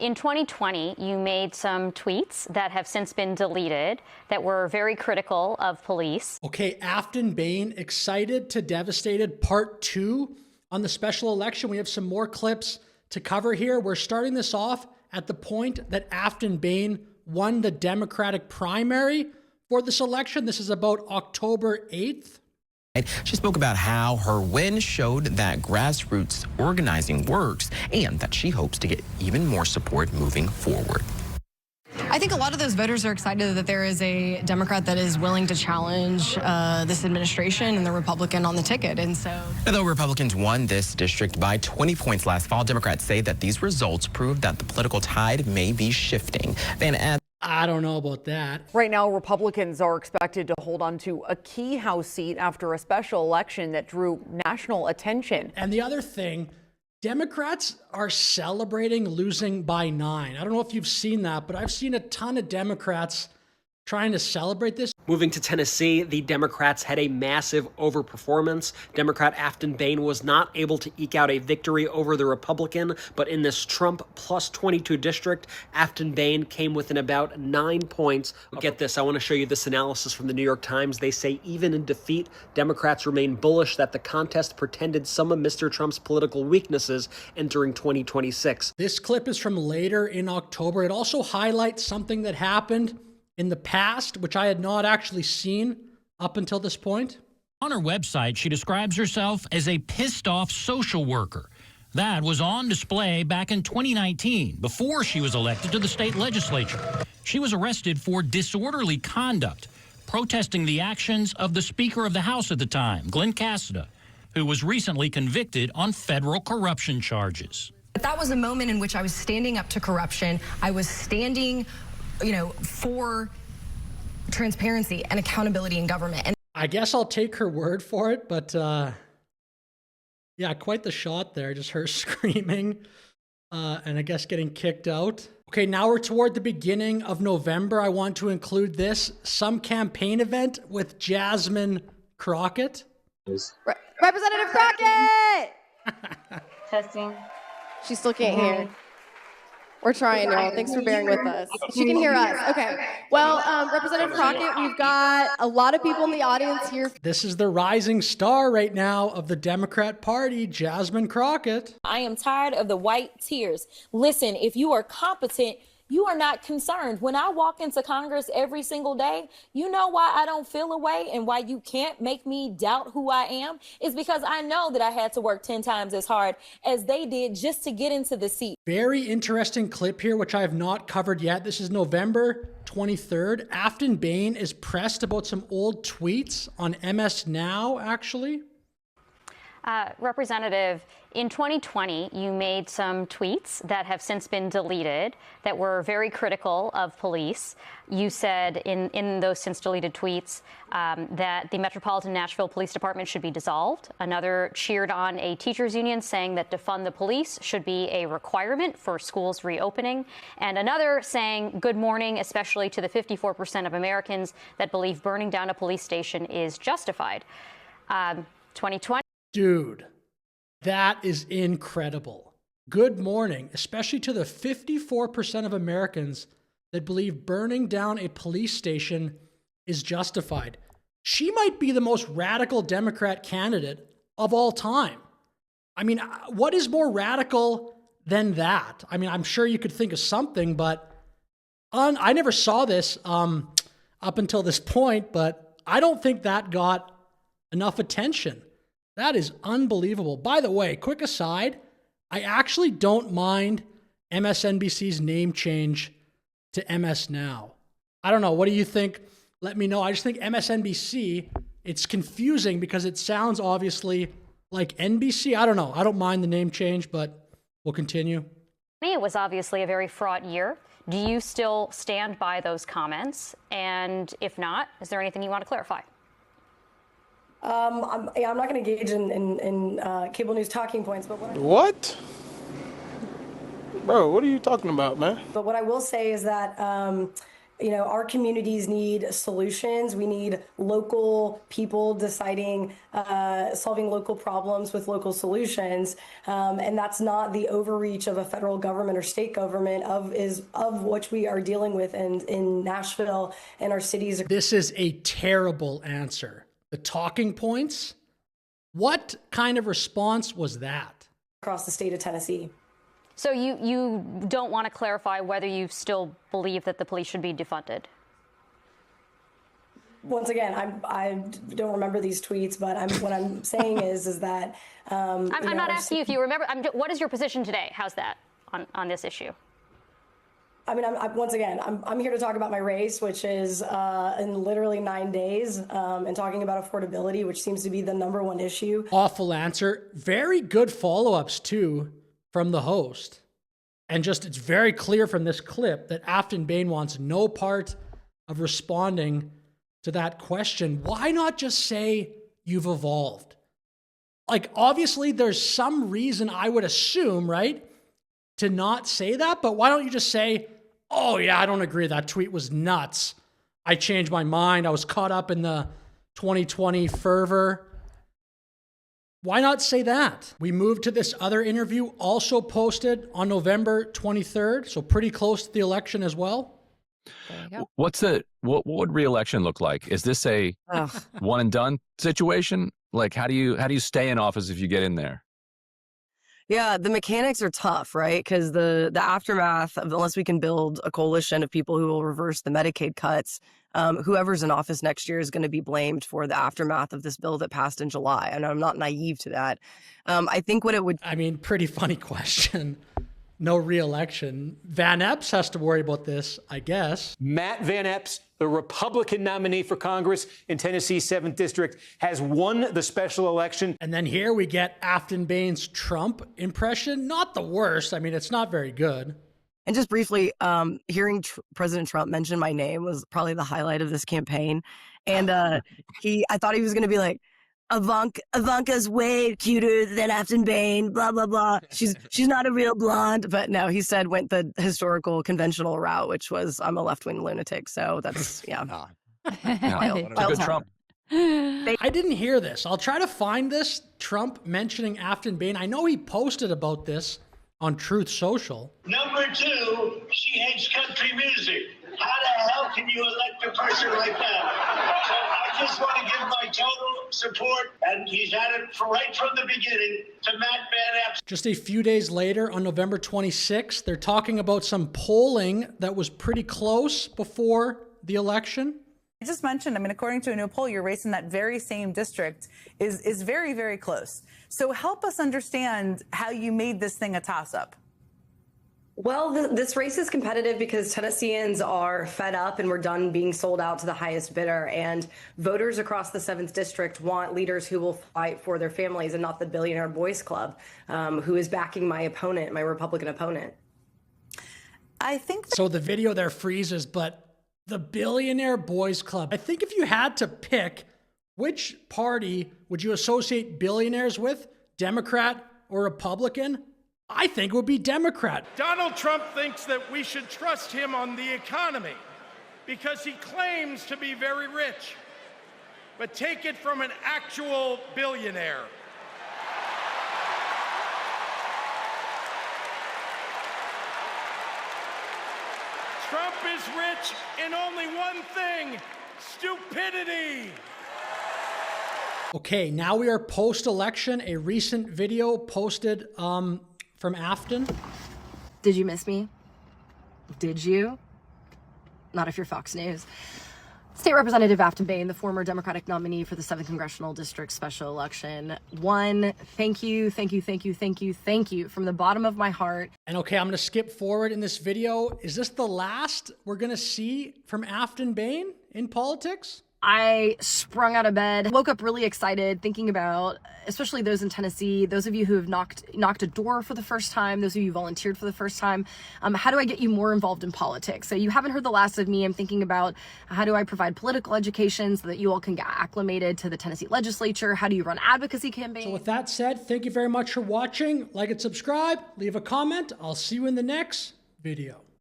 In 2020, you made some tweets that have since been deleted that were very critical of police. Okay, Afton Bane, excited to devastated, part 2 on the special election. We have some more clips to cover here. We're starting this off at the point that Afton Behn won the Democratic primary for this election. This is about October 8th. She spoke about how her win showed that grassroots organizing works and that she hopes to get even more support moving forward. I think a lot of those voters are excited that there is a Democrat that is willing to challenge this administration and the Republican on the ticket. And so, although Republicans won this district by 20 points last fall, Democrats say that these results prove that the political tide may be shifting. Van Epps, I don't know about that. Right now, Republicans are expected to hold on to a key House seat after a special election that drew national attention. And the other thing, Democrats are celebrating losing by 9. I don't know if you've seen that, but I've seen a ton of Democrats trying to celebrate this. Moving to Tennessee, the Democrats had a massive overperformance. Democrat Afton Bane was not able to eke out a victory over the Republican, but in this Trump plus 22 district, Afton Bane came within about 9 points. Get this, I want to show you this analysis from the New York Times. They say even in defeat, Democrats remain bullish that the contest pretended some of Mr. Trump's political weaknesses entering 2026. This clip is from later in October. It also highlights something that happened in the past, which I had not actually seen up until this point. On her website, she describes herself as a pissed-off social worker. That was on display back in 2019, before she was elected to the state legislature. She was arrested for disorderly conduct, protesting the actions of the Speaker of the House at the time, Glenn Cassida, who was recently convicted on federal corruption charges. but that was a moment in which I was standing up to corruption. I was standing for transparency and accountability in government. And I guess I'll take her word for it, but yeah, quite the shot there. Just her screaming and I guess getting kicked out. Okay, now we're toward the beginning of November. I want to include this, some campaign event with Jasmine Crockett. Representative Crockett! Testing. She still can't hear. We're trying, y'all. Thanks for bearing with us. She can hear us. Okay. Well, Representative Crockett, we've got a lot of people in the audience here. This is the rising star right now of the Democrat Party, Jasmine Crockett. I am tired of the white tears. Listen, if you are competent, you are not concerned. When I walk into Congress every single day, you know why I don't feel a way and why you can't make me doubt who I am is because I know that I had to work 10 times as hard as they did just to get into the seat. Very interesting clip here, which I have not covered yet. This is November 23rd. Afton Bane is pressed about some old tweets on MS Now, actually. Representative, in 2020, you made some tweets that have since been deleted that were very critical of police. You said in those since deleted tweets that the Metropolitan Nashville Police Department should be dissolved. Another cheered on a teachers union saying that defund the police should be a requirement for schools reopening. And another saying good morning, especially to the 54% of Americans that believe burning down a police station is justified. 2020. Dude, that is incredible. Good morning, especially to the 54% of Americans that believe burning down a police station is justified. She might be the most radical Democrat candidate of all time. I mean, what is more radical than that? I mean, I'm sure you could think of something, but I never saw this up until this point, but I don't think that got enough attention. That is unbelievable. By the way, quick aside, I actually don't mind MSNBC's name change to MS Now. I don't know. What do you think? Let me know. I just think MSNBC, it's confusing because it sounds obviously like NBC. I don't know. I don't mind the name change, but we'll continue. It was obviously a very fraught year. Do you still stand by those comments? And if not, is there anything you want to clarify? I'm not going to engage in cable news talking points, but what? Bro, what are you talking about, man? But what I will say is that, our communities need solutions. We need local people deciding, solving local problems with local solutions. And that's not the overreach of a federal government or state government of which we are dealing with in Nashville and our cities. This is a terrible answer. The talking points? What kind of response was that? Across the state of Tennessee. So you don't want to clarify whether you still believe that the police should be defunded? Once again, I don't remember these tweets, but what I'm saying is that I'm not asking you if you remember. What is your position today? How's that on this issue? I mean, once again, I'm here to talk about my race, which is in literally 9 days, and talking about affordability, which seems to be the #1 issue. Awful answer. Very good follow-ups too from the host. And just, it's very clear from this clip that Afton Bane wants no part of responding to that question. Why not just say you've evolved? Like, obviously there's some reason, I would assume, right, to not say that, but why don't you just say, oh yeah, I don't agree, that tweet was nuts. I changed my mind. I was caught up in the 2020 fervor. Why not say that? We moved to this other interview, also posted on November 23rd, so pretty close to the election as well. What would re-election look like? Is this a one and done situation? Like, how do you stay in office if you get in there? Yeah, the mechanics are tough, right? Because the aftermath of, unless we can build a coalition of people who will reverse the Medicaid cuts, whoever's in office next year is going to be blamed for the aftermath of this bill that passed in July. And I'm not naive to that. I think what it would... I mean, pretty funny question. No re-election. Van Epps has to worry about this, I guess. Matt Van Epps, the Republican nominee for Congress in Tennessee's 7th District, has won the special election. And then here we get Afton Bane's Trump impression. Not the worst. I mean, it's not very good. And just briefly, hearing President Trump mention my name was probably the highlight of this campaign. And I thought he was going to be like, Ivanka's way cuter than Afton Bane, blah, blah, blah. She's not a real blonde. But no, he went the historical conventional route, which was, I'm a left-wing lunatic. So that's, yeah. Good Trump. I didn't hear this. I'll try to find this, Trump mentioning Afton Bane. I know he posted about this on Truth Social. #2, she hates country music. How the hell can you elect a person like that? So I just want to give my total support, and he's had it right from the beginning, to Matt Van Epps. Just a few days later, on November 26th, they're talking about some polling that was pretty close before the election. I just mentioned, I mean, according to a new poll, your race in that very same district is very, very close. So help us understand how you made this thing a toss-up. Well, this race is competitive because Tennesseans are fed up and we're done being sold out to the highest bidder. And voters across the 7th District want leaders who will fight for their families and not the Billionaire Boys Club, who is backing my opponent, my Republican opponent. I think so. The video there freezes, but the Billionaire Boys Club. I think if you had to pick, which party would you associate billionaires with, Democrat or Republican? I think it would be Democrat. Donald Trump thinks that we should trust him on the economy because he claims to be very rich. But take it from an actual billionaire. Trump is rich in only one thing: stupidity. Okay, now we are post-election. A recent video posted from Afton. Did you miss me? Did you? Not if you're Fox News. State Representative Afton Bane, the former Democratic nominee for the 7th Congressional District special election, won. Thank you, thank you, thank you, thank you, thank you from the bottom of my heart. And okay, I'm going to skip forward in this video. Is this the last we're going to see from Afton Bane in politics? I sprung out of bed, woke up really excited, thinking about, especially those in Tennessee, those of you who have knocked a door for the first time, those of you who volunteered for the first time. How do I get you more involved in politics? So you haven't heard the last of me. I'm thinking about how do I provide political education so that you all can get acclimated to the Tennessee legislature? How do you run advocacy campaigns? So with that said, thank you very much for watching. Like and subscribe, leave a comment. I'll see you in the next video.